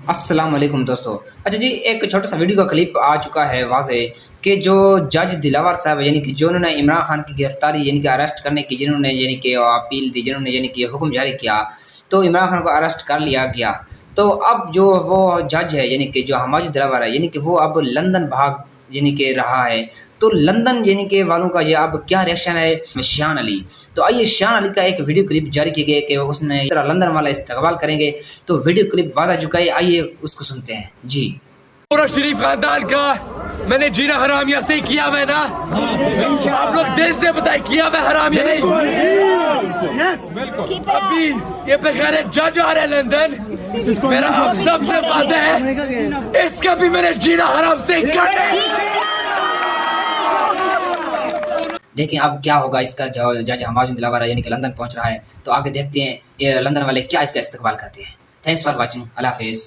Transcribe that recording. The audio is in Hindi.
अस्सलाम वालेकुम दोस्तों। अच्छा जी, एक छोटा सा वीडियो का क्लिप आ चुका है वाज़े कि जो जज दिलावर साहब यानी कि जिन्होंने इमरान खान की गिरफ्तारी यानी कि अरेस्ट करने की जिन्होंने यानी कि अपील दी, जिन्होंने यानी कि हुक्म जारी किया, तो इमरान खान को अरेस्ट कर लिया गया। तो अब जो वो जज है यानी कि जो हमाद दिलावर है यानी कि वो अब लंदन भाग यानी कि रहा है। तो लंदन यानी के वालों का ये अब क्या रिएक्शन है शान अली। तो आइए शान अली का एक वीडियो क्लिप जारी किया गया कि उसने इस तरह लंदन वाला इस्तकबाल करेंगे। तो वीडियो क्लिप वाज़ा चुका है, आइए उसको सुनते हैं जी। पूरा शरीफ खानदान का मैंने जीना हराम या सही किया मैं ना। आप लोग दिल से बताए किया मैं हराम या नहीं। अभी ये बेकार जज आ रहे हैं लंदन, मेरा आप सबसे वादा है इसका भी मैंने जीना हराम सही करना है। देखें अब क्या होगा इसका। जो जज हमाद दिलावर यानी कि लंदन पहुंच रहा है, तो आगे देखते हैं ये लंदन वाले क्या इसका इस्तकबाल करते हैं। थैंक्स फॉर वॉचिंग, अल्लाह हाफिज़।